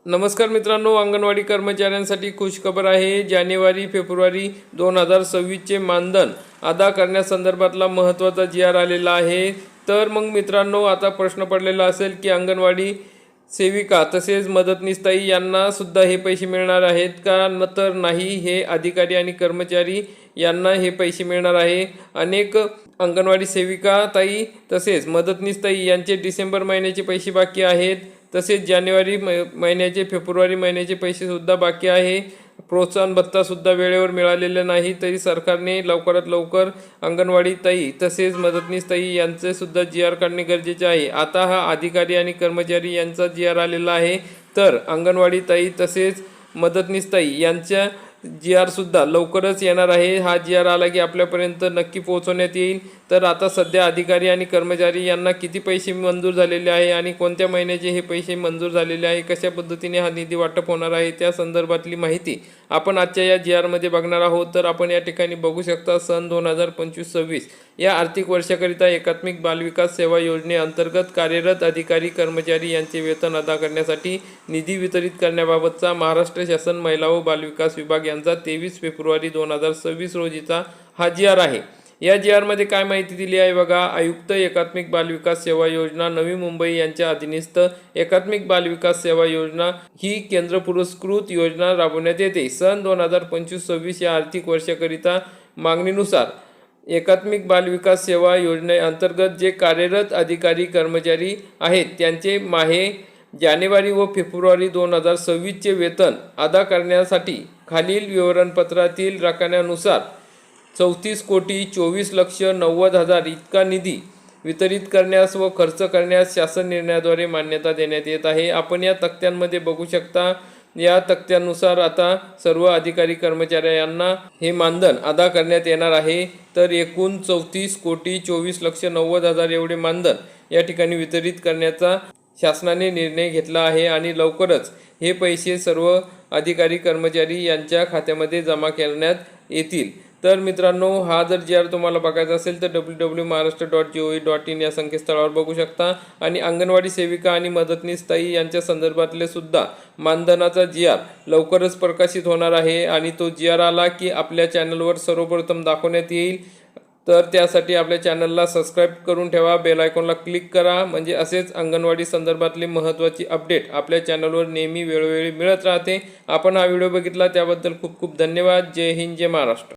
नमस्कार मित्रांनो, अंगणवाडी कर्मचाऱ्यांसाठी खुशखबर आहे। जानेवारी फेब्रुवारी 2026चे मानधन अदा करण्यासंदर्भातला महत्त्वाचा जी.आर. आलेला आहे। तर मग मित्रांनो, आता प्रश्न पडलेला असेल की अंगणवाडी सेविका तसेच मदतनीस यांना सुद्धा हे पैसे मिळणार आहेत का? तर नाही, हे अधिकारी आणि कर्मचारी यांना हे पैसे मिळणार आहे। अनेक अंगणवाडी सेविका ताई तसेच मदतनीस यांचे डिसेंबर महिन्याचे पैसे बाकी आहेत, तसेच जानेवारी महिन्याचे फेब्रुवारी महिन्याचे पैसे सुद्धा बाकी आहे। प्रोत्साहन भत्ता सुद्धा वेळेवर मिळालेला नाही, तरी सरकारने लवकरात लवकर अंगणवाडी ताई तसेच मदतनीस यांचे सुद्धा जी.आर. काढणे गरजेचे आहे। आता हा अधिकारी आणि कर्मचारी यांचा जी.आर. आलेला आहे, तर अंगणवाडी ताई तसेच मदतनीस यांच्या जी.आर. सुद्धा लवकरच येणार आहे। हा जी.आर. आला की आपल्यापर्यंत नक्की पोहोचवण्यात येईल। तर आता सध्या अधिकारी आणि कर्मचारी यांना किती पैसे मंजूर झालेले आहे आणि कोणत्या महिन्याचे हे पैसे मंजूर झालेले आहे, कशा पद्धतीने हा निधी वाटप होणार आहे, त्या संदर्भातली माहिती आपण आजच्या या जी.आर. मध्ये बघणार आहोत। तर आपण या ठिकाणी बघू शकता, सन 2025-26 या आर्थिक वर्षाकरिता एकात्मिक बालविकास सेवा योजनेअंतर्गत कार्यरत अधिकारी कर्मचारी यांचे वेतन अदा करण्यासाठी निधी वितरित करण्याबाबतचा महाराष्ट्र शासन महिला व बालविकास विभाग यांचा 23 फेब्रुवारी 2026 रोजीचा हा जी.आर. आहे। या जी.आर. मध्ये काय माहिती दिली आहे बघा। आयुक्त एकात्मिक बालविकास सेवा योजना नवी मुंबई यांच्या अधीनस्थ एकात्मिक बालविकास सेवा योजना ही केंद्र पुरस्कृत योजना राबवण्यात येते। सन 2025-26 या आर्थिक वर्षाकरिता मागणीनुसार एकात्मिक बालविकास सेवा योजनेअंतर्गत जे कार्यरत अधिकारी कर्मचारी आहेत त्यांचे माहे जानेवारी व फेब्रुवारी 2026चे वेतन अदा करण्यासाठी खालील विवरणपत्रातील रकान्यानुसार 34,24,90,000 इतका निधी वितरित करण्यास व खर्च करण्यास शासन निर्णयाद्वारे मान्यता देण्यात येत आहे। आपण या तक्त्यांमध्ये बघू शकता। या तक्त्यानुसार आता सर्व अधिकारी कर्मचाऱ्यांना हे मानधन अदा करण्यात येणार आहे। तर एकूण 34,24,90,000 एवढे मानधन या ठिकाणी वितरित करण्याचा शासनाने निर्णय घेतला आहे आणि लवकरच हे पैसे सर्व अधिकारी कर्मचारी यांच्या खात्यामध्ये जमा करण्यात येतील। तर मित्रांनो, हा जर जी.आर. तुम्हाला बघायचा असेल तर www.maharashtra.gov.in या संकेतस्थळावर बघू शकता। आणि अंगणवाडी सेविका आणि मदतनीस यांच्या संदर्भातले सुद्धा मानधनाचा जी.आर. लवकरच प्रकाशित होणार आहे आणि तो जी.आर. आला की आपल्या चॅनलवर सर्वप्रथम दाखवण्यात येईल। तर त्यासाठी आपल्या चॅनलला सबस्क्राईब करून ठेवा, बेल आयकॉनला क्लिक करा, म्हणजे असेच अंगणवाडी संदर्भातली महत्त्वाची अपडेट आपल्या चॅनलवर नेहमी वेळोवेळी मिळत राहते। आपण हा व्हिडिओ बघितला त्याबद्दल खूप खूप धन्यवाद। जय हिंद, जय महाराष्ट्र।